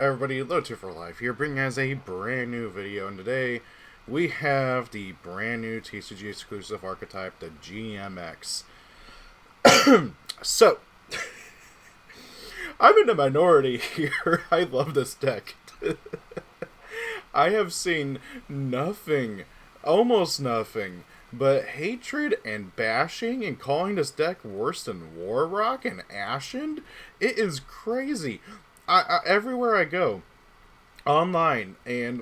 Everybody, Low2 for Life here, bringing us a brand new video, and today we have the brand new TCG exclusive archetype, the GMX. So, I'm in the minority here. I love this deck. I have seen nothing, almost nothing, but hatred and bashing and calling this deck worse than War Rock and Ashen. It is crazy. Everywhere I go online, and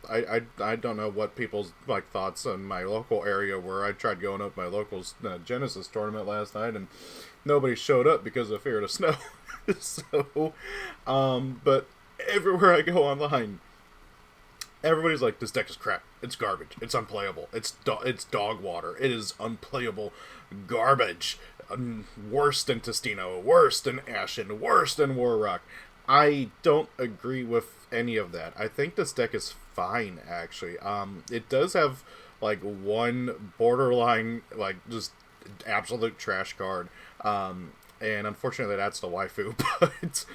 I don't know what people's thoughts on my local area were. I tried going up my local Genesis tournament last night, and nobody showed up because of fear of the snow. So, but everywhere I go online, everybody's like, this deck is crap. It's garbage. It's unplayable. It's dog water. It is unplayable garbage. Worse than Testino. Worse than Ashen. Worse than War Rock. I don't agree with any of that. I think this deck is fine, actually. It does have one borderline just absolute trash card. And unfortunately that's the waifu. But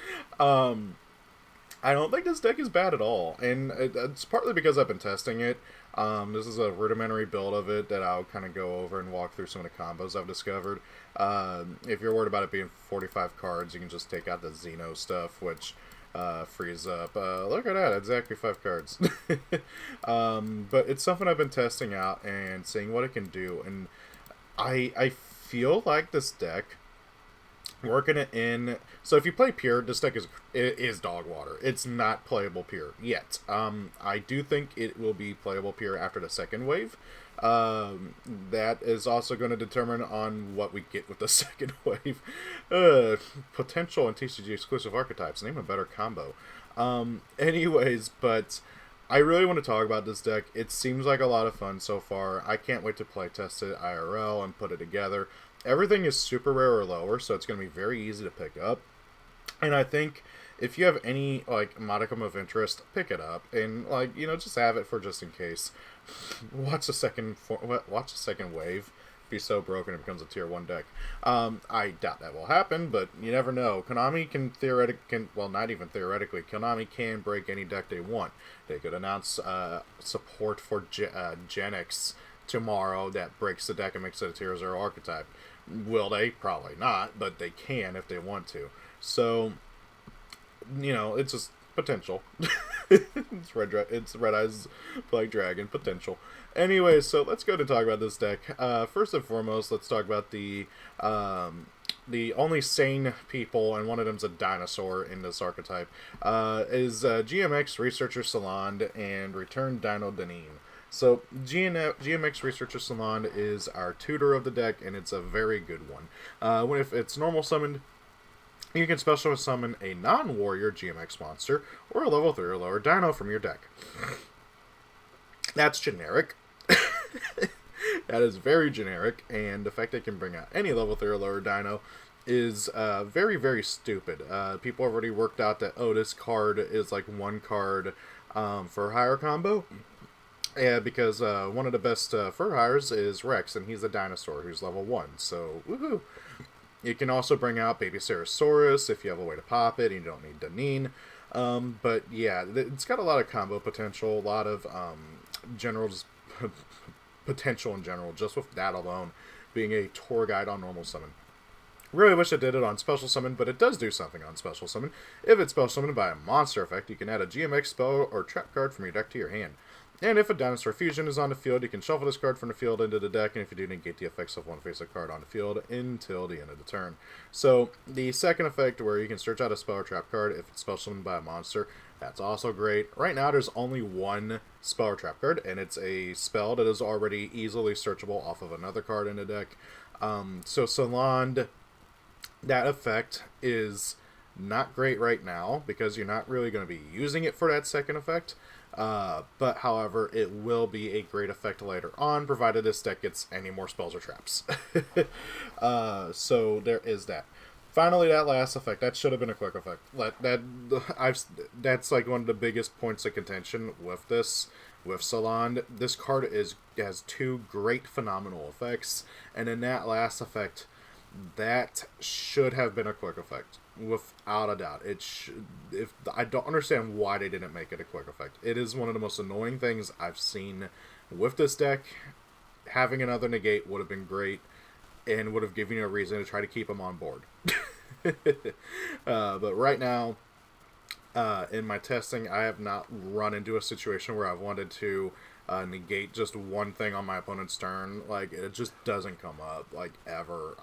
I don't think this deck is bad at all, and it's partly because I've been testing it. This is a rudimentary build of it that I'll kind of go over and walk through some of the combos I've discovered. If you're worried about it being 45 cards, you can just take out the Xeno stuff, which frees up. Look at that, exactly 5 cards. But it's something I've been testing out and seeing what it can do, and I feel like this deck, working it in. So if you play pure, this deck is dog water. It's not playable pure yet. I do think it will be playable pure after the second wave. That is also going to determine on what we get with the second wave. Potential and TCG exclusive archetypes. Name a better combo. Anyways, but I really want to talk about this deck. It seems like a lot of fun so far. I can't wait to play test it IRL and put it together. Everything is super rare or lower, so it's going to be very easy to pick up. And I think if you have any modicum of interest, pick it up and just have it for just in case. Watch the second wave be so broken it becomes a tier 1 deck. I doubt that will happen, but you never know. Konami not even theoretically, Konami can break any deck they want. They could announce support for GMX tomorrow that breaks the deck and makes it a tier 0 archetype. Will they? Probably not, but they can if they want to. So, it's just potential. It's Red Eyes Black Dragon potential. Anyway, so let's go to talk about this deck. First and foremost, let's talk about the only sane people, and one of them's a dinosaur in this archetype, is GMX Researcher Salon and Return Dino Deneen. So, GMX Researcher Salon is our tutor of the deck, and it's a very good one. If it's normal summoned, you can special summon a non-warrior GMX monster, or a level 3 or lower dino from your deck. That's generic. That is very generic, and the fact they can bring out any level 3 or lower dino is very, very stupid. People have already worked out that, this card is one card for higher combo. Yeah, because one of the best fur hires is Rex, and he's a dinosaur who's level 1, so woohoo! You can also bring out Baby Ceresaurus if you have a way to pop it, and you don't need Deneen. But yeah, it's got a lot of combo potential, a lot of potential in general, just with that alone, being a tour guide on normal summon. Really wish it did it on special summon, but it does do something on special summon. If it's special summoned by a monster effect, you can add a GMX spell or trap card from your deck to your hand. And if a Dinosaur Fusion is on the field, you can shuffle this card from the field into the deck, and if you do, negate the effects of one face-up card on the field until the end of the turn. So, the second effect, where you can search out a spell or trap card if it's spell summoned by a monster, that's also great. Right now, there's only one spell or trap card, and it's a spell that is already easily searchable off of another card in the deck. So, Salon, that effect is not great right now, because you're not really going to be using it for that second effect. But however, it will be a great effect later on, provided this deck gets any more spells or traps. So there is that. Finally, that last effect, that should have been a quick effect. That's one of the biggest points of contention with this. With Salon, this card has 2 great phenomenal effects, and in that last effect, that should have been a quick effect, without a doubt. If I don't understand why they didn't make it a quick effect. It is one of the most annoying things I've seen with this deck. Having another negate would have been great, and would have given you a reason to try to keep him on board. But right now, in my testing, I have not run into a situation where I've wanted to negate just one thing on my opponent's turn. Like, it just doesn't come up, like, ever.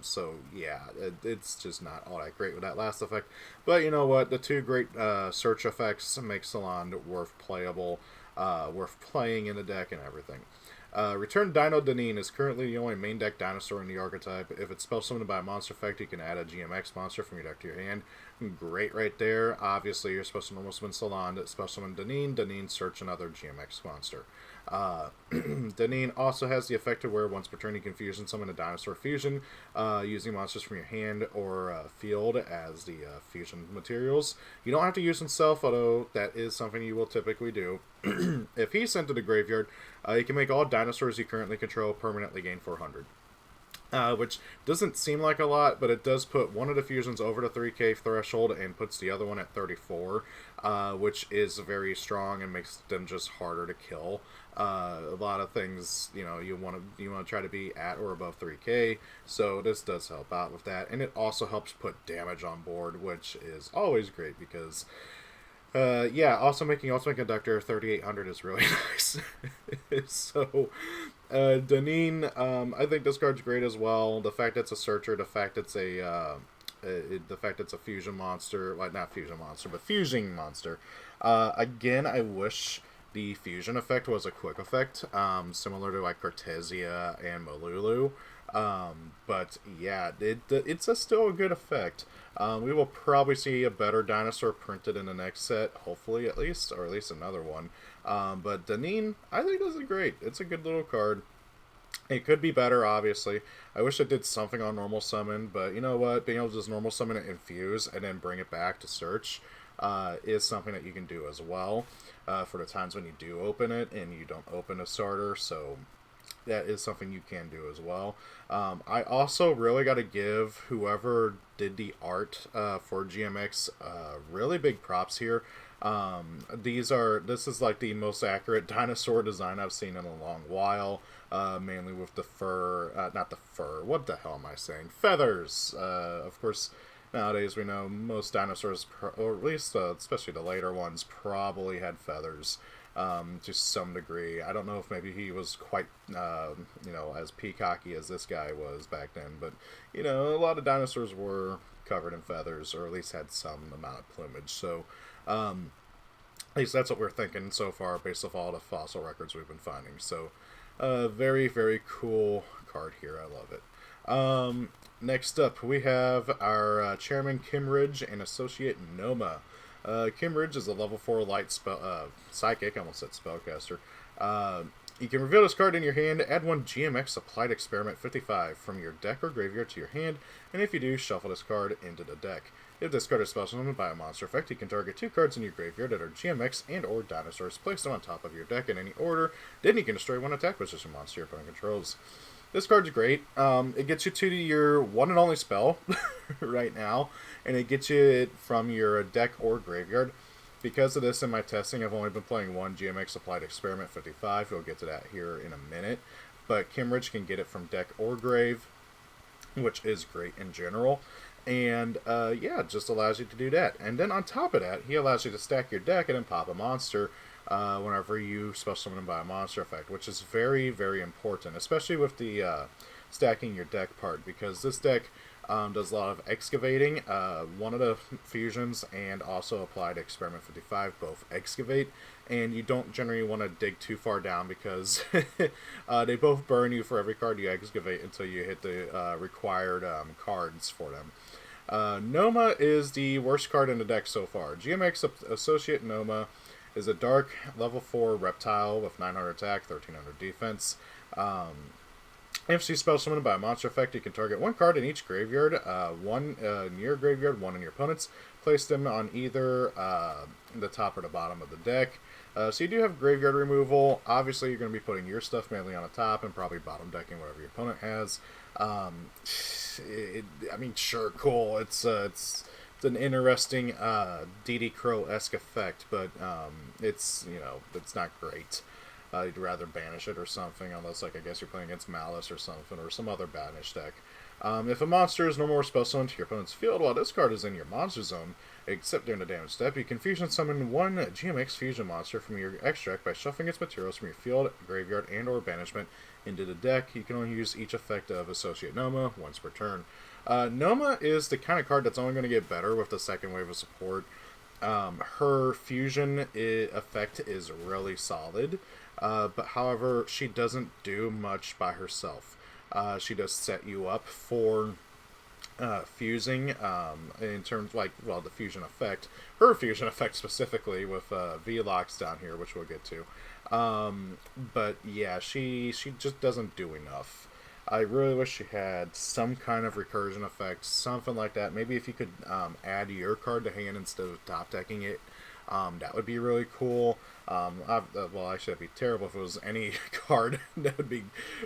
So, yeah, it's just not all that great with that last effect. But you know what? The two great search effects make Salon worth playable, worth playing in the deck and everything. Return Dino Deneen is currently the only main deck dinosaur in the archetype. If it's spell summoned by a monster effect, you can add a GMX monster from your deck to your hand. Great right there. Obviously, you're supposed to normal summon Salon, spell summon Deneen, search another GMX monster. Deneen also has the effect to where once per turn you can fusion summon a dinosaur fusion using monsters from your hand or field as the fusion materials. You don't have to use himself, although that is something you will typically do. If he's sent to the graveyard, you can make all dinosaurs you currently control permanently gain 400. Which doesn't seem like a lot, but it does put one of the fusions over the 3k threshold and puts the other one at 34, which is very strong and makes them just harder to kill. A lot of things, you know, you want to try to be at or above 3k, so this does help out with that, and it also helps put damage on board, which is always great because. Yeah, also making Ultimate Conductor 3800 is really nice. So, Deneen, I think this card's great as well. The fact it's a searcher, the fact it's a fusion monster, like not fusion monster, but fusing monster. Again, I wish the fusion effect was a quick effect, similar to like Cortesia and Malulu. But yeah, it's still a good effect. We will probably see a better dinosaur printed in the next set, hopefully at least, or at least another one. But Deneen, I think this is great. It's a good little card. It could be better, obviously. I wish it did something on normal summon, but you know what? Being able to just normal summon it, infuse, and then bring it back to search is something that you can do as well for the times when you do open it and you don't open a starter. So that is something you can do as well. I also really got to give whoever did the art for GMX really big props here. This is like the most accurate dinosaur design I've seen in a long while. Mainly with the fur, not the fur, what the hell am I saying? Feathers! Of course, nowadays we know most dinosaurs, or at least especially the later ones, probably had feathers. To some degree. I don't know if maybe he was quite, as peacocky as this guy was back then, but, a lot of dinosaurs were covered in feathers, or at least had some amount of plumage, so, at least that's what we're thinking so far, based off all the fossil records we've been finding, so, very, very cool card here, I love it. Next up, we have our Chairman Kimridge and Associate Noma. Kimridge is a level 4 light psychic, I almost said spellcaster. You can reveal this card in your hand, add one GMX Applied Experiment 55 from your deck or graveyard to your hand, and if you do, shuffle this card into the deck. If this card is spell summoned by a monster effect, you can target 2 cards in your graveyard that are GMX and or dinosaurs, place them on top of your deck in any order, then you can destroy one attack position monster your opponent controls. This card's great. It gets you to your one and only spell right now, and it gets you from your deck or graveyard. Because of this, in my testing, I've only been playing one GMX Applied Experiment 55. We'll get to that here in a minute. But Kimridge can get it from deck or grave, which is great in general. And, yeah, it just allows you to do that. And then on top of that, he allows you to stack your deck and then pop a monster whenever you special summon him by a monster effect, which is very, very important, especially with the stacking your deck part, because this deck does a lot of excavating. One of the fusions and also Applied Experiment 55 both excavate, and you don't generally want to dig too far down because they both burn you for every card you excavate until you hit the required cards for them. Noma is the worst card in the deck so far. GMX Associate Noma is a dark level 4 reptile with 900 attack, 1300 defense. If she's spell summoned by a monster effect, you can target one card in each graveyard, one in your graveyard, one in your opponent's. Place them on either the top or the bottom of the deck. So you do have graveyard removal. Obviously, you're going to be putting your stuff mainly on the top and probably bottom decking whatever your opponent has. I mean, sure, cool. It's an interesting DD Crow-esque effect, but it's it's not great. You'd rather banish it or something, unless, like, I guess you're playing against Malice or something, or some other banish deck. If a monster is no more spell summoned to your opponent's field while this card is in your monster zone, except during the damage step, you can fusion summon one GMX fusion monster from your extract by shuffling its materials from your field, graveyard, and or banishment into the deck. You can only use each effect of Associate Noma once per turn. Noma is the kind of card that's only going to get better with the second wave of support. Her fusion effect is really solid. But however, she doesn't do much by herself. She does set you up for fusing in terms the fusion effect. Her fusion effect specifically with V-Locks down here, which we'll get to. But yeah, she just doesn't do enough. I really wish she had some kind of recursion effect, something like that. Maybe if you could add your card to hand instead of top decking it. That would be really cool. Well, actually, that'd be terrible if it was any card. That would be,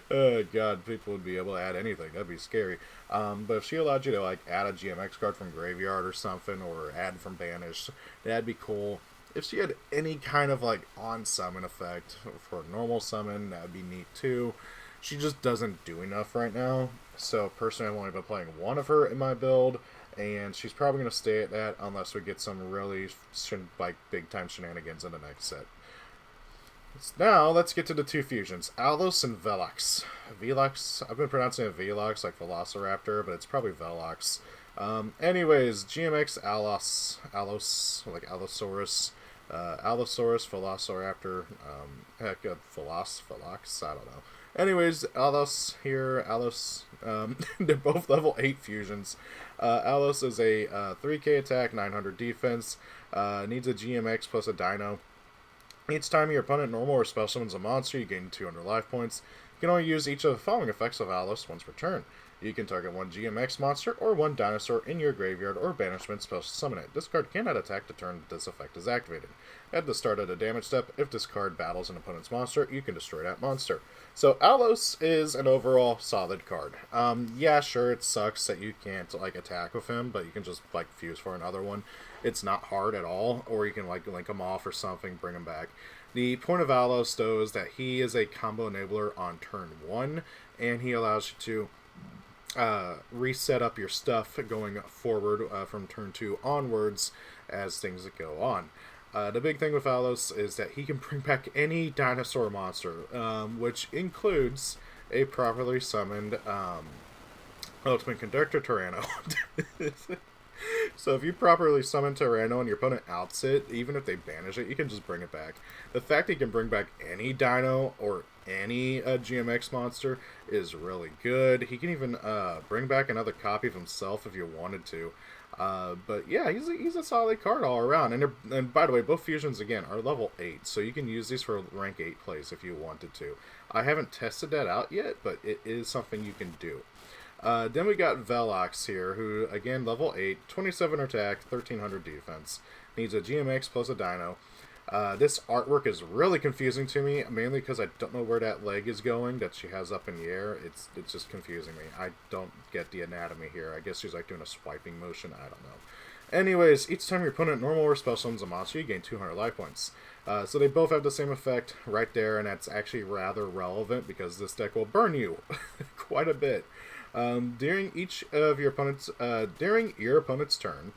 God, people would be able to add anything. That'd be scary. But if she allowed you to add a GMX card from graveyard or something, or add from banished, that'd be cool. If she had any kind of on summon effect for a normal summon, that'd be neat too. She just doesn't do enough right now. So personally, I've only been playing one of her in my build. And she's probably going to stay at that unless we get some really big-time shenanigans in the next set. Now, let's get to the two fusions. Alos and Velox. Velox, I've been pronouncing it Velox like Velociraptor, but it's probably Velox. Anyways, GMX Alos, like Allosaurus. Allosaurus, Velociraptor, Velox, I don't know. Anyways, Alos here, Alos, they're both level 8 fusions. Alos is a 3k attack, 900 defense, needs a GMX plus a dino. Each time your opponent normal or spell summons a monster, you gain 200 life points. You can only use each of the following effects of Alos once per turn. You can target one GMX monster or one dinosaur in your graveyard or banishment spell summon it. This card cannot attack the turn this effect is activated. At the start of the damage step, if this card battles an opponent's monster, you can destroy that monster. So Alos is an overall solid card. Yeah, sure, it sucks that you can't attack with him, but you can just fuse for another one. It's not hard at all, or you can link him off or something, bring him back. The point of Alos, though, is that he is a combo enabler on turn 1, and he allows you to reset up your stuff going forward from turn 2 onwards as things go on. The big thing with Alos is that he can bring back any dinosaur monster, which includes a properly summoned Ultimate Conductor Tyranno. So if you properly summon Tyranno and your opponent outs it, even if they banish it, you can just bring it back. The fact that you can bring back any dino or any GMX monster is really good. He can even bring back another copy of himself if you wanted to. But yeah, he's a solid card all around. And by the way, both fusions, again, are level 8, so you can use these for rank 8 plays if you wanted to. I haven't tested that out yet, but it is something you can do. Then we got Velox here, who, again, level 8, 27 attack, 1300 defense. Needs a GMX plus a dino. This artwork is really confusing to me, mainly because I don't know where that leg is going that she has up in the air. It's just confusing me. I don't get the anatomy here. I guess she's doing a swiping motion. I don't know. Anyways, each time your opponent normal or spell summons a monster, you gain 200 life points. So they both have the same effect right there, and that's actually rather relevant because this deck will burn you quite a bit. During your opponent's turn,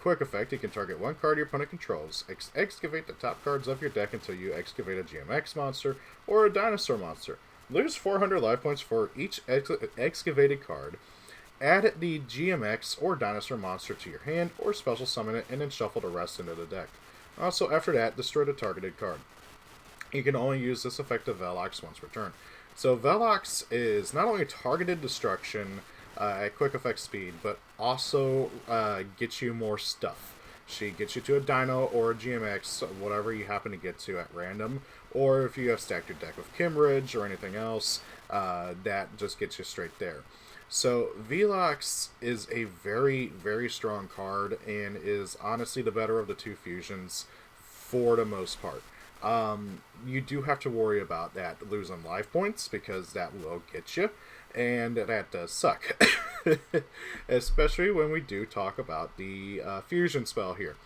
quick effect, you can target one card your opponent controls, excavate the top cards of your deck until you excavate a GMX monster or a dinosaur monster. Lose 400 life points for each excavated card. Add the GMX or dinosaur monster to your hand or special summon it and then shuffle the rest into the deck. Also, after that, destroy the targeted card. You can only use this effect of Velox once per turn. So Velox is not only targeted destruction at quick effect speed, but also gets you more stuff. She gets you to a Dino or a GMX, whatever you happen to get to at random, or if you have stacked your deck with Kimridge or anything else, that just gets you straight there. So Velox is a very, very strong card and is honestly the better of the two fusions for the most part. You do have to worry about that losing life points because that will get you, and that does suck. Especially when we do talk about the fusion spell here.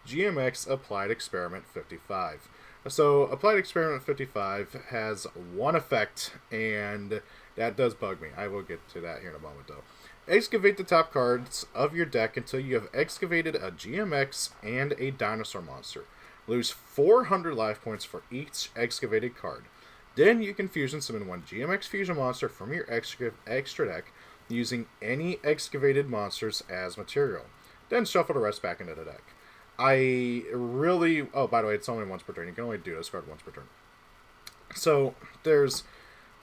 GMX Applied Experiment 55. So Applied Experiment 55 has one effect, and that does bug me. I will get to that here in a moment, though. Excavate the top cards of your deck until you have excavated a GMX and a dinosaur monster. Lose 400 life points for each excavated card. Then you can fusion summon one GMX fusion monster from your extra deck using any excavated monsters as material. Then shuffle the rest back into the deck. I really... Oh, by the way, it's only once per turn. You can only do this card once per turn. So, there's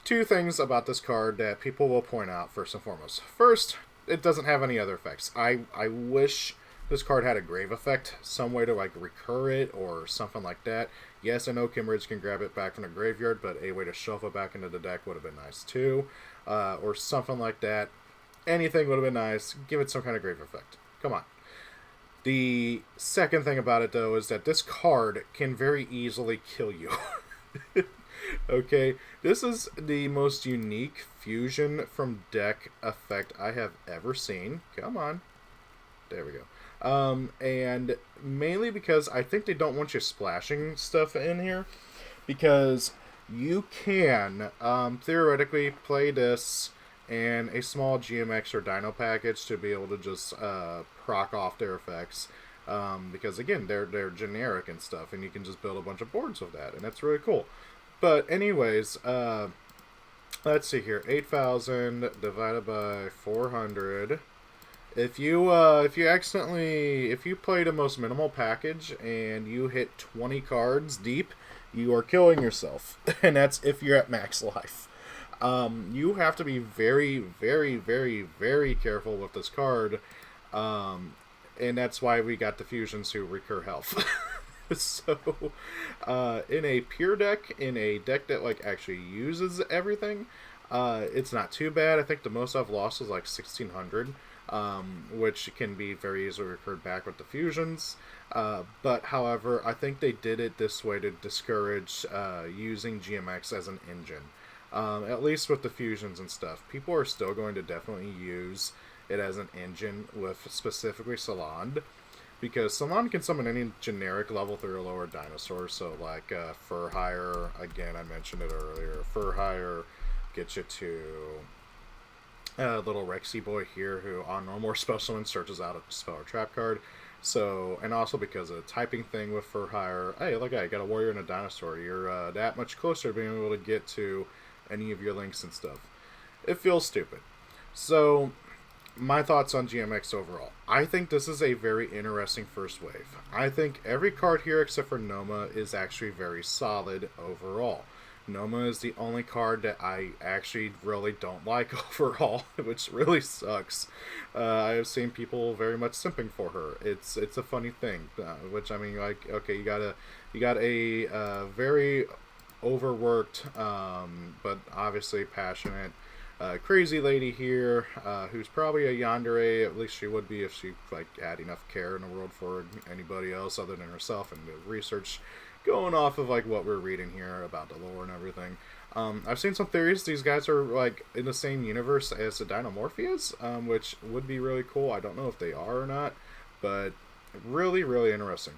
two things about this card that people will point out first and foremost. First, it doesn't have any other effects. I wish this card had a grave effect, some way to like recur it or something like that. Yes, I know Kimridge can grab it back from the graveyard, but a way to shuffle it back into the deck would have been nice too. Or something like that. Anything would have been nice. Give it some kind of grave effect. Come on. The second thing about it, though, is that this card can very easily kill you. Okay, this is the most unique fusion from deck effect I have ever seen. Come on. There we go. And mainly because I think they don't want you splashing stuff in here. Because you can, theoretically, play this and a small GMX or Dino package to be able to just proc off their effects. Because, again, they're generic and stuff, and you can just build a bunch of boards with that, and that's really cool. But anyways, let's see here. 8,000 divided by 400. If you play the most minimal package and you hit 20 cards deep, you are killing yourself. And that's if you're at max life. You have to be very, very, very, very careful with this card. And that's why we got the fusions to recur health. So, in a pure deck, in a deck that like actually uses everything, it's not too bad. I think the most I've lost is like 1,600, which can be very easily recurred back with the fusions. But however, I think they did it this way to discourage using GMX as an engine. At least with the fusions and stuff. People are still going to definitely use it as an engine with specifically Salond. Because Salon can summon any generic level 3 or lower dinosaur, so like Furhire, again, I mentioned it earlier. Furhire gets you to little Rexy boy here, who on normal special searches out a spell or trap card. So, and also because of the typing thing with Furhire, hey, look, you got a warrior and a dinosaur. You're that much closer to being able to get to any of your links and stuff. It feels stupid. So, my thoughts on GMX overall. I think this is a very interesting first wave. I think every card here except for Noma is actually very solid overall. Noma is the only card that I actually really don't like overall, which really sucks. I have seen people very much simping for her. It's a funny thing, which I mean, like, okay, you got a very overworked, but obviously passionate, crazy lady here, who's probably a yandere. At least she would be if she like had enough care in the world for anybody else other than herself, and the research going off of like what we're reading here about the lore and everything. I've seen some theories these guys are like in the same universe as the Dinomorphias, which would be really cool. I don't know if they are or not, but really, really interesting.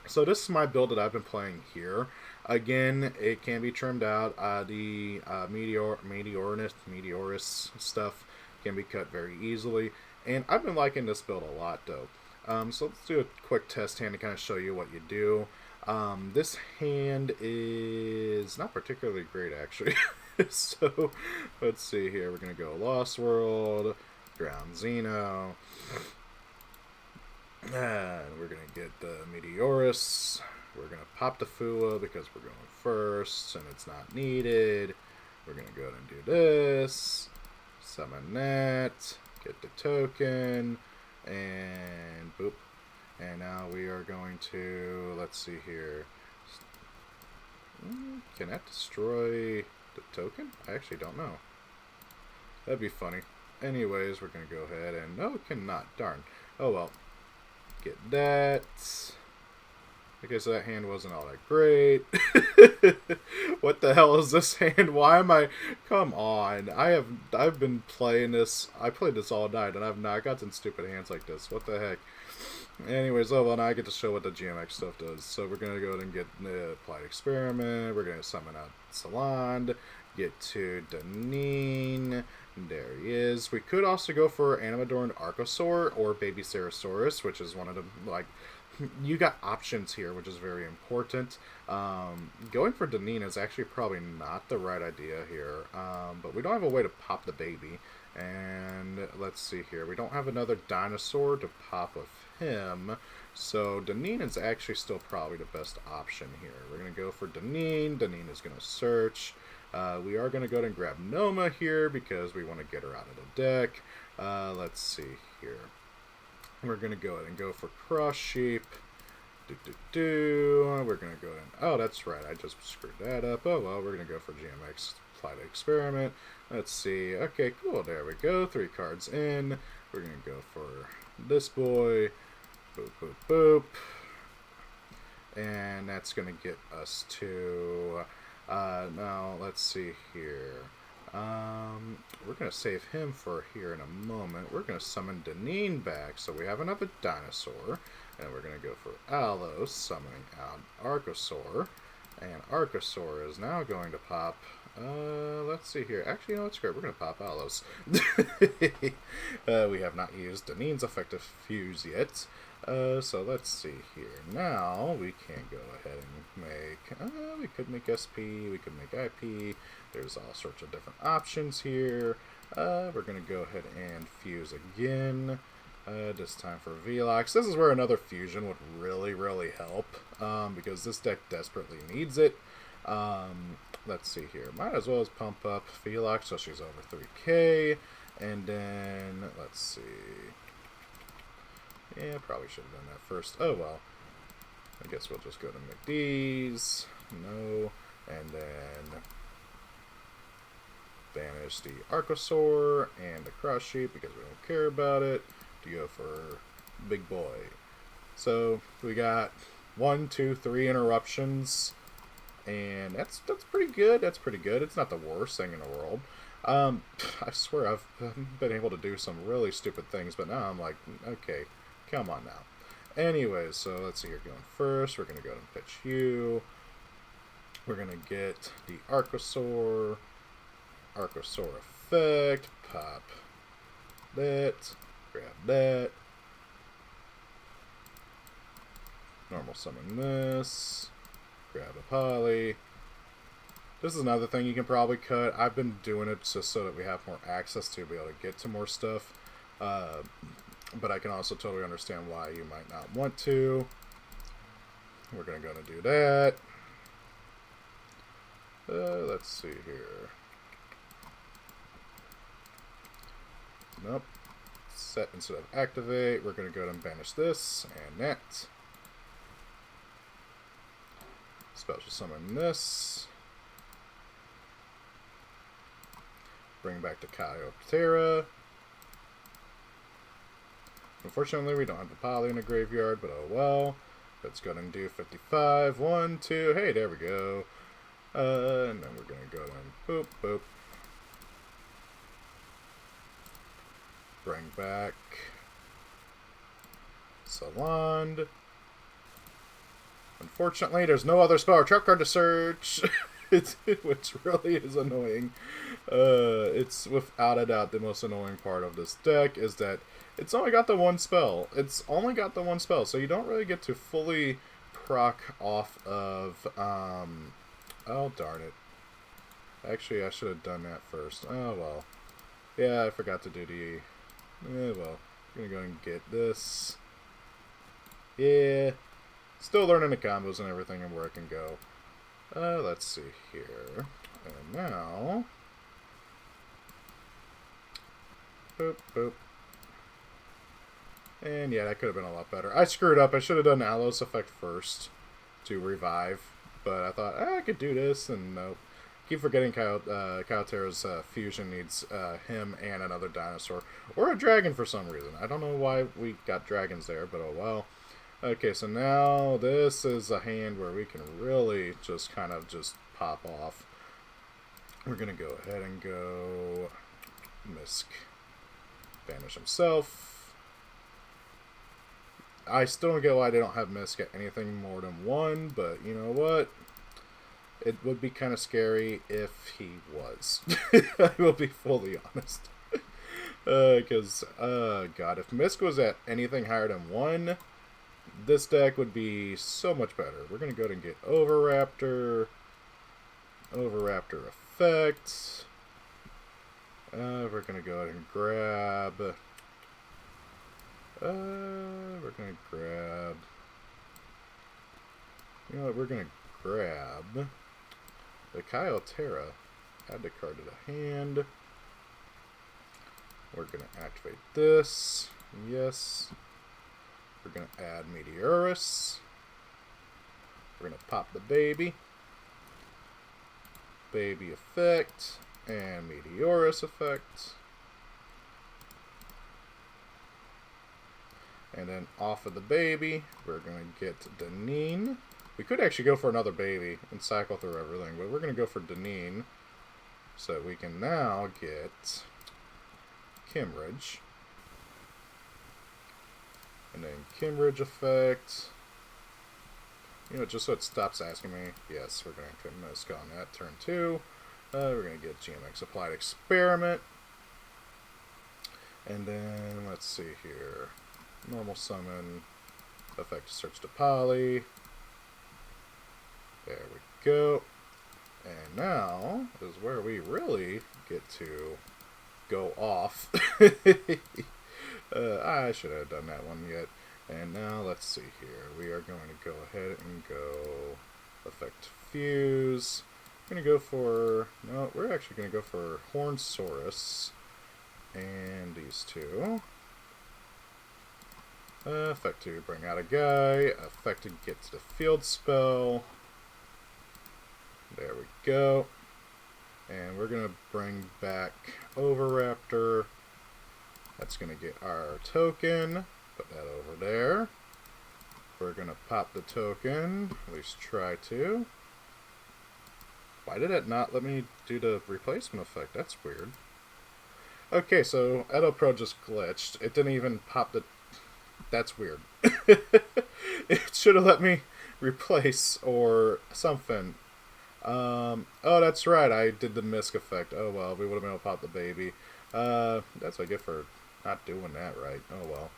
So this is my build that I've been playing here. Again, it can be trimmed out. The Meteorus stuff can be cut very easily. And I've been liking this build a lot, though. So let's do a quick test hand to kind of show you what you do. This hand is not particularly great, actually. So let's see here. We're going to go Lost World, Ground Xeno. And we're going to get the Meteorus. We're going to pop the Fua because we're going first and it's not needed. We're going to go ahead and do this. Summon that. Get the token. And boop. And now we are going to, let's see here. Can that destroy the token? I actually don't know. That'd be funny. Anyways, we're going to go ahead and... No, it cannot. Darn. Oh, well. Get that. Okay, so that hand wasn't all that great. What the hell is this hand? Why am I... Come on. I've been playing this... I played this all night, and I've not gotten stupid hands like this. What the heck? Anyways, oh, well, now I get to show what the GMX stuff does. So we're going to go ahead and get the Applied Experiment. We're going to summon out Salond. Get to Deneen. There he is. We could also go for Animadorn Archosaur or Baby Cerosaurus, which is one of the, like... You got options here, which is very important. Going for Deneen is actually probably not the right idea here. But we don't have a way to pop the baby. And let's see here. We don't have another dinosaur to pop with him. So Deneen is actually still probably the best option here. We're going to go for Deneen. Deneen is going to search. We are going to go ahead and grab Noma here because we want to get her out of the deck. Let's see here. We're going to go ahead and go for Cross Sheep. We're going to go ahead and... Oh, that's right. I just screwed that up. Oh, well, we're going to go for GMX Flight Experiment. Let's see. Okay, cool. There we go. 3 cards in. We're going to go for this boy. Boop, boop, boop. And that's going to get us to... now, let's see here. We're going to save him for here in a moment. We're going to summon Deneen back, so we have another dinosaur. And we're going to go for Alos, summoning out Archosaur. And Archosaur is now going to pop... let's see here. Actually, no, it's great. We're going to pop Alos. We have not used Deneen's effective fuse yet. So let's see here. Now we can go ahead and make... we could make SP, we could make IP. There's all sorts of different options here. We're going to go ahead and fuse again. This time for Velox. This is where another fusion would really, really help. Because this deck desperately needs it. Let's see here. Might as well as pump up Velox so she's over 3k. And then, let's see. Yeah, probably should have done that first. Oh, well. I guess we'll just go to make these. No. And then banish the Archosaur and the Cross Sheep because we don't care about it. To go for Big Boy. So, we got 1, 2, 3 interruptions. And that's pretty good. That's pretty good. It's not the worst thing in the world. I swear I've been able to do some really stupid things, but now I'm like, okay, come on now. Anyways, so let's see here. Going first, we're going to go and pitch you. We're going to get the Archosaur effect, pop that, grab that, normal summon this, grab a poly. This is another thing you can probably cut. I've been doing it just so that we have more access to be able to get to more stuff. But I can also totally understand why you might not want to. We're going to go and do that. Let's see here. Nope. Set instead of activate. We're going to go ahead and banish this and that. Special summon this. Bring back the Chiroptera. Unfortunately, we don't have a poly in the graveyard, but oh well. Let's go ahead and do 55. 1, 2. Hey, there we go. And then we're going to go and boop, boop. Bring back Salond. Unfortunately, there's no other spell or trap card to search, which really is annoying. It's without a doubt the most annoying part of this deck is that it's only got the one spell. It's only got the one spell, so you don't really get to fully proc off of, oh, darn it. Actually, I should have done that first. Oh, well. Yeah, I forgot to do the... well, I'm gonna go and get this. Yeah. Still learning the combos and everything and where it can go. Let's see here. And now... Boop, boop. And yeah, that could have been a lot better. I screwed up. I should have done Alos effect first to revive. But I thought, I could do this, and nope. Keep forgetting Kyotera's fusion needs him and another dinosaur. Or a dragon for some reason. I don't know why we got dragons there, but oh well. Okay, so now this is a hand where we can really just kind of just pop off. We're going to go ahead and go Misk. Banish himself. I still don't get why they don't have Misk at anything more than 1, but you know what? It would be kind of scary if he was. I will be fully honest. Because, God, if Misk was at anything higher than 1, this deck would be so much better. We're going to go ahead and get Overraptor. Overraptor effect. We're going to go ahead and grab... we're going to grab... You know what, we're going to grab... The Kyotera. Add the card to the hand. We're going to activate this. Yes. We're going to add Meteorus. We're going to pop the baby. Baby effect. And Meteorus effect. And then off of the baby, we're going to get Deneen. We could actually go for another baby and cycle through everything, but we're going to go for Deneen. So we can now get Kimridge. And then Kimridge effect. You know, just so it stops asking me. Yes, we're going to activate Misk on that. Turn 2. We're going to get GMX Applied Experiment. And then, let's see here. Normal summon. Effect Search to Poly. There we go. And now is where we really get to go off. I should have done that one yet. And now let's see here. We are going to go ahead and go Effect Fuse. We're going to go for... No, we're actually going to go for Hornsaurus. And these two. Effect to bring out a guy. Effect to get to the field spell. There we go. And we're going to bring back Overraptor. That's going to get our token. Put that over there. We're going to pop the token. At least try to. Why did it not let me do the replacement effect? That's weird. Okay, so Ygopro just glitched. It didn't even pop the... That's weird. It should have let me replace or something. Oh, that's right. I did the Misk effect. Oh, well. We would have been able to pop the baby. That's what I get for not doing that right. Oh, well.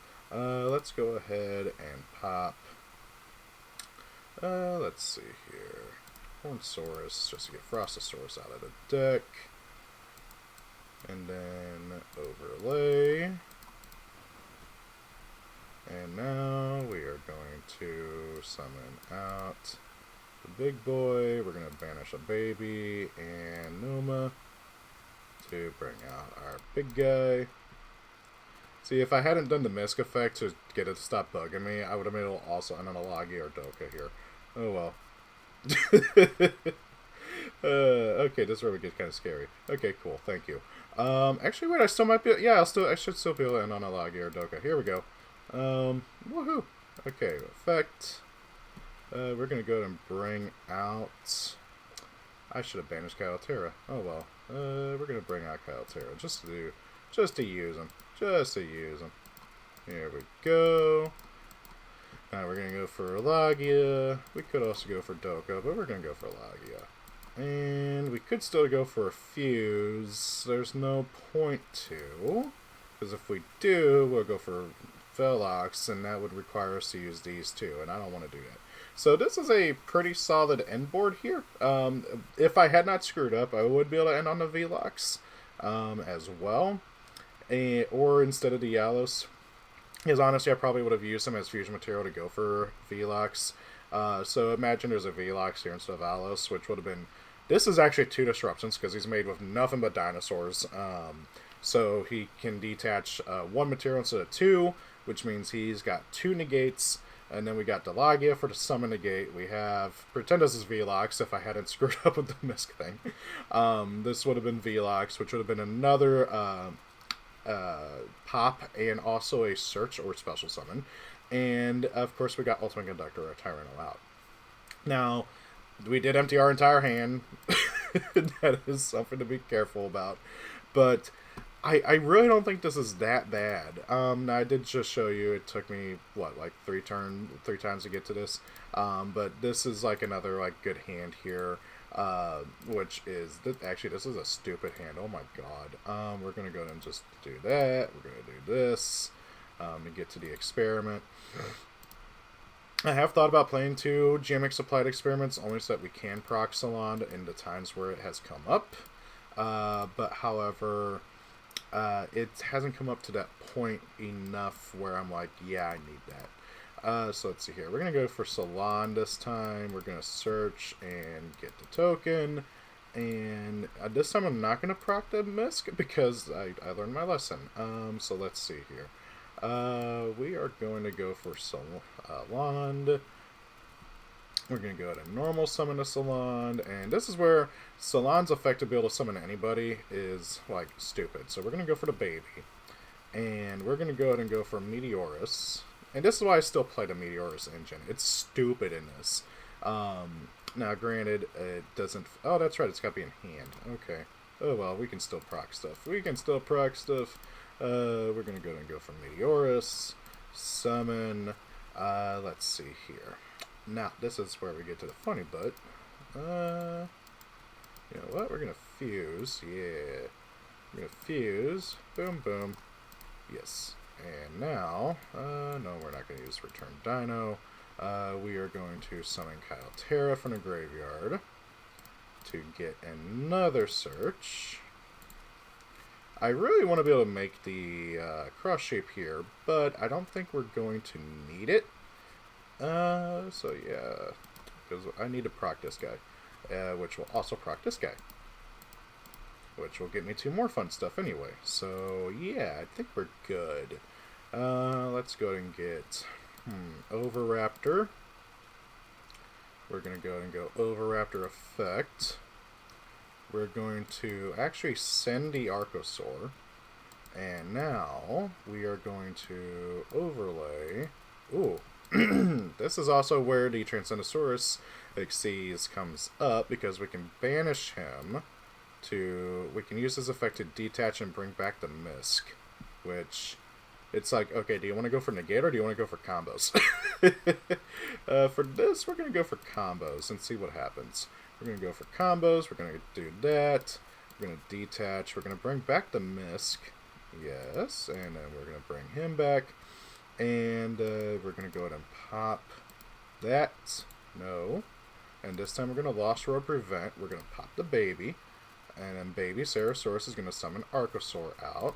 Let's go ahead and pop. Let's see here. Hornsaurus, just to get Frostosaurus out of the deck. And then overlay. And now we are going to summon out the big boy. We're going to banish a baby and Numa to bring out our big guy. See, if I hadn't done the Misk effect to get it to stop bugging me, I would have been able to also Ananalagi or Doka here. Oh well. Okay, this is where we get kind of scary. Okay, cool. Thank you. Actually, wait, I still might be... Yeah, I should still be able to Ananalagi or Doka. Here we go. Woohoo. Okay, effect. We're going to go ahead and bring out... I should have banished Kyotera. Oh well. We're going to bring out Kyotera just to use him. Just to use him. Here we go. Now we're going to go for Lagia. We could also go for Doka, but we're going to go for Lagia. And we could still go for a Fuse. There's no point to. Because if we do, we'll go for Velox, and that would require us to use these two, and I don't want to do that. So this is a pretty solid end board here. If I had not screwed up, I would be able to end on the Velox as well. Or instead of the Yalos. Because honestly, I probably would have used him as fusion material to go for Velox. So imagine there's a Velox here instead of Alos, which would have been... This is actually 2 disruptions, because he's made with nothing but dinosaurs. So he can detach 1 material instead of 2. which means he's got 2 negates. And then we got Delagia for the summon negate. We have Pretend this is Velox if I hadn't screwed up with the Misk thing. This would have been Velox, which would have been another pop and also a search or special summon. And of course we got Ultimate Conductor or Tyranno out. Now, we did empty our entire hand. That is something to be careful about. But I really don't think this is that bad. Now I did just show you it took me what, like three times to get to this. But this is like another like good hand here, which is actually this is a stupid hand. Oh my god. We're gonna go ahead and just do that. We're gonna do this to get to the experiment. I have thought about playing 2 GMX applied experiments only so that we can proc Salon in the times where it has come up. But however, it hasn't come up to that point enough where I'm like, yeah, I need that. So let's see here. We're going to go for Salon this time. We're going to search and get the token. And this time I'm not going to proc the Misk because I learned my lesson. So let's see here. We are going to go for Salon. We're going to go ahead and normal summon a Salon, and this is where Salon's effect to be able to summon anybody is, like, stupid. So we're going to go for the baby, and we're going to go ahead and go for Meteorus, and this is why I still play the Meteorus engine. It's stupid in this. Now, granted, it doesn't... Oh, that's right, it's got to be in hand. Okay. Oh, well, we can still proc stuff. We're going to go ahead and go for Meteorus, summon, let's see here. Now, this is where we get to the funny bit. You know what? We're going to fuse. Yeah. We're going to fuse. Boom, boom. Yes. And now, no, we're not going to use Return Dino. We are going to summon Kyotera from the graveyard to get another search. I really want to be able to make the cross shape here, but I don't think we're going to need it. So yeah, because I need to proc this guy, which will also proc this guy, which will get me 2 more fun stuff anyway. So yeah, I think we're good. Let's go ahead and get Overraptor. We're going to go ahead and go Overraptor effect. We're going to actually send the Archosaur, and now we are going to overlay. Ooh. This is also where the Transcendosaurus Xyz comes up, because we can banish him we can use his effect to detach and bring back the Misk, which, it's like, okay, do you want to go for negate or do you want to go for combos? For this, we're going to go for combos and see what happens. We're going to go for combos, we're going to do that, we're going to detach, we're going to bring back the Misk, yes, and then we're going to bring him back. And we're going to go ahead and pop that. No. And this time we're going to Lost Road Prevent. We're going to pop the baby. And then baby Ceresaurus is going to summon Archosaur out.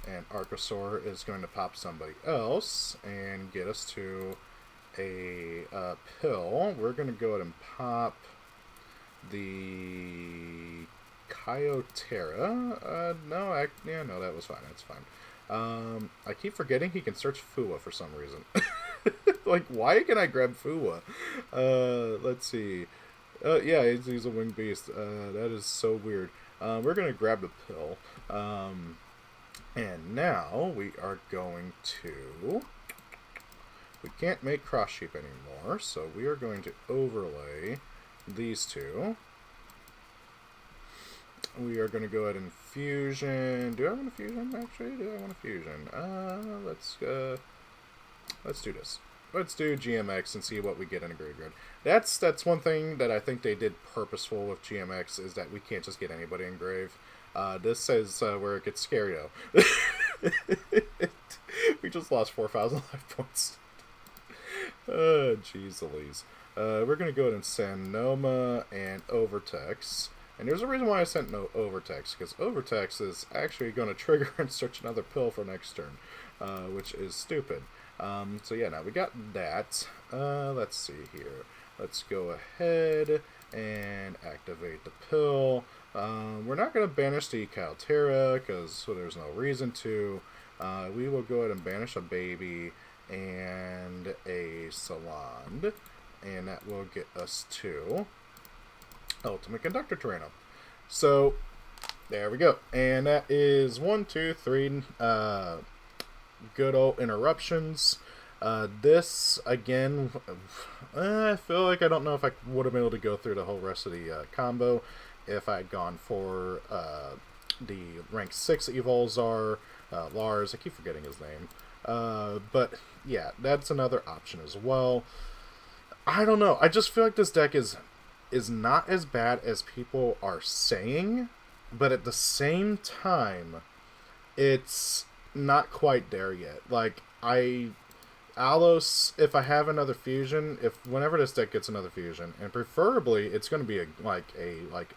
And Archosaur is going to pop somebody else and get us to a pill. We're going to go ahead and pop the Kyotera. No, that was fine. That's fine. I keep forgetting he can search Fua for some reason. Like, why can I grab Fua? Let's see. Yeah, he's a winged beast. That is so weird. We're going to grab the pill. And now we are going to... We can't make cross sheep anymore, so we are going to overlay these 2. We are going to go ahead and fusion. Do I want a fusion, actually? Do I want a fusion? Let's do this. Let's do GMX and see what we get in a graveyard. That's one thing that I think they did purposeful with GMX, is that we can't just get anybody in grave. This is where it gets scary, though. We just lost 4,000 life points. Jeez Louise. We're going to go ahead and send Noma and Overtex. And there's a reason why I sent no Overtex, because Overtex is actually going to trigger and search another pill for next turn, which is stupid. So yeah, now we got that. Let's see here. Let's go ahead and activate the pill. We're not going to banish the Kyotera, because there's no reason to. We will go ahead and banish a baby and a Salon, and that will get us to Ultimate Conductor Tyranno. So, there we go. And that is 1, 2, 3 good old interruptions. This, again, I feel like I don't know if I would have been able to go through the whole rest of the combo if I had gone for the rank 6 Evolzar, Lars. I keep forgetting his name. But, yeah, that's another option as well. I don't know. I just feel like this deck is not as bad as people are saying, but at the same time, it's not quite there yet. Like, Alos, if I have another fusion, whenever this deck gets another fusion, and preferably it's going to be a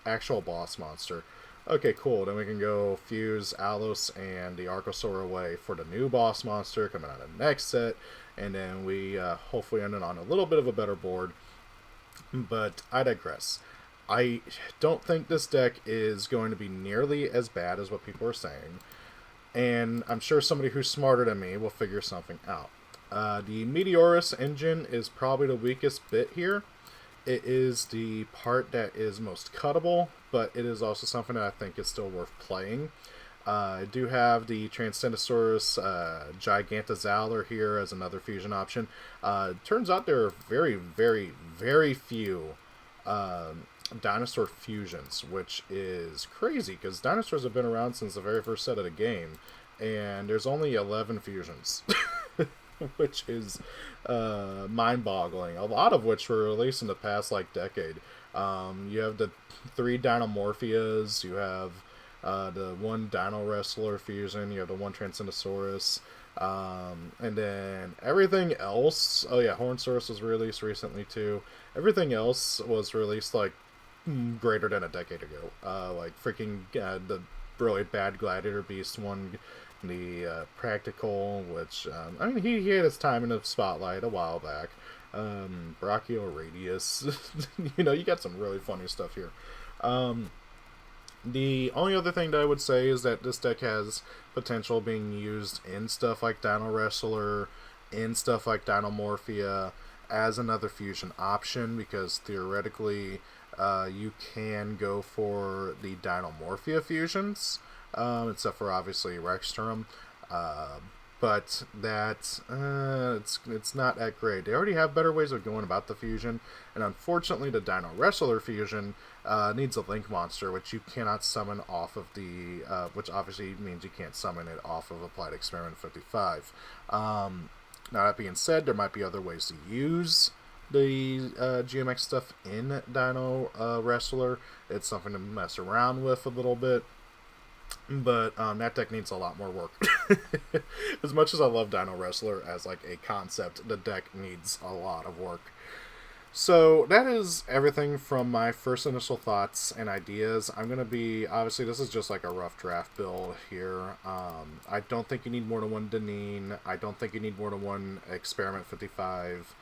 actual boss monster. Okay, cool. Then we can go fuse Alos and the Archosaur away for the new boss monster coming out of the next set, and then we hopefully end it on a little bit of a better board. But I digress. I don't think this deck is going to be nearly as bad as what people are saying, and I'm sure somebody who's smarter than me will figure something out. The Meteorus engine is probably the weakest bit here. It is the part that is most cuttable, but it is also something that I think is still worth playing. I do have the Transcendosaurus Gigantozauler here as another fusion option. Turns out there are very, very, very few dinosaur fusions, which is crazy because dinosaurs have been around since the very first set of the game, and there's only 11 fusions. Which is mind-boggling. A lot of which were released in the past decade. You have the 3 Dinomorphias. You have the 1 Dino Wrestler fusion. You have the 1 Transcendosaurus. And then everything else. Oh yeah, Hornsaurus was released recently too. Everything else was released greater than a decade ago. The really bad Gladiator Beast one. The Practical, which, he had his time in the spotlight a while back. Brachioradius. You got some really funny stuff here. The only other thing that I would say is that this deck has potential being used in stuff like Dino Wrestler, in stuff like Dinomorphia, as another fusion option, because theoretically you can go for the Dinomorphia fusions. Except for obviously Rextrum, but that it's not that great. They already have better ways of going about the fusion, and unfortunately, the Dino Wrestler fusion needs a Link monster, which you cannot summon off of the, which obviously means you can't summon it off of Applied Experiment 55. Now that being said, there might be other ways to use the GMX stuff in Dino Wrestler. It's something to mess around with a little bit. But that deck needs a lot more work. As much as I love Dino Wrestler as a concept, the deck needs a lot of work. So that is everything from my first initial thoughts and ideas. I'm going to be, obviously this is just a rough draft build here. I don't think you need more than 1 Deneen. I don't think you need more than 1 Experiment 55.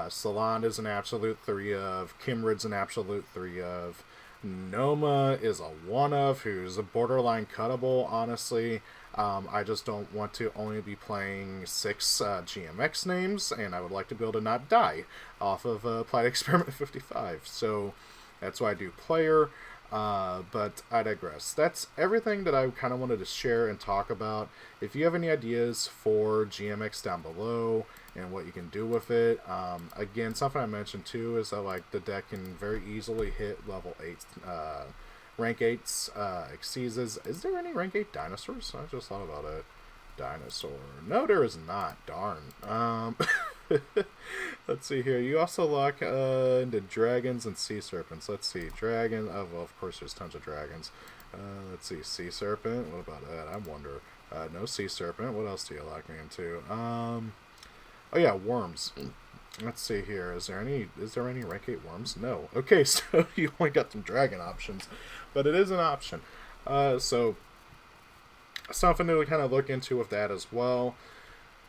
Salon is an absolute 3 of. Kimrid's an absolute 3 of. Noma is a 1 of, who's a borderline cuttable, honestly. I just don't want to only be playing 6 GMX names, and I would like to be able to not die off of Applied Experiment 55. So that's why I do player, but I digress. That's everything that I kind of wanted to share and talk about. If you have any ideas for GMX down below, and what you can do with it. Again, something I mentioned too is that the deck can very easily hit level 8, rank 8s, Exceeses. Is there any rank 8 dinosaurs? I just thought about it. Dinosaur. No, there is not. Darn. Let's see here. You also lock into dragons and sea serpents. Let's see. Dragon. Oh, well, of course, there's tons of dragons. Let's see. Sea serpent. What about that? I wonder. No sea serpent. What else do you lock me into? Oh yeah, worms. Let's see here. Is there any rank 8 worms? No. Okay, so you only got some dragon options, but it is an option. So something to kind of look into with that as well.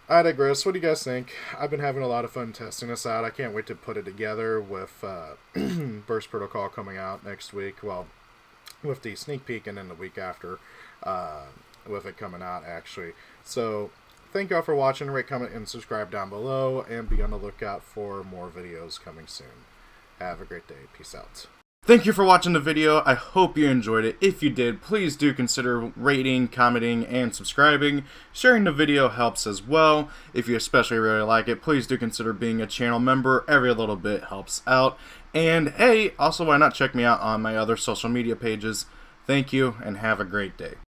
I digress. What do you guys think? I've been having a lot of fun testing this out. I can't wait to put it together with Burst Protocol coming out next week. Well, with the sneak peek and then the week after. with it coming out, actually. So thank y'all for watching. Rate, comment, and subscribe down below, and be on the lookout for more videos coming soon. Have a great day. Peace out. Thank you for watching the video. I hope you enjoyed it. If you did, please do consider rating, commenting, and subscribing. Sharing the video helps as well. If you especially really like it, please do consider being a channel member. Every little bit helps out. And hey, also why not check me out on my other social media pages. Thank you, and have a great day.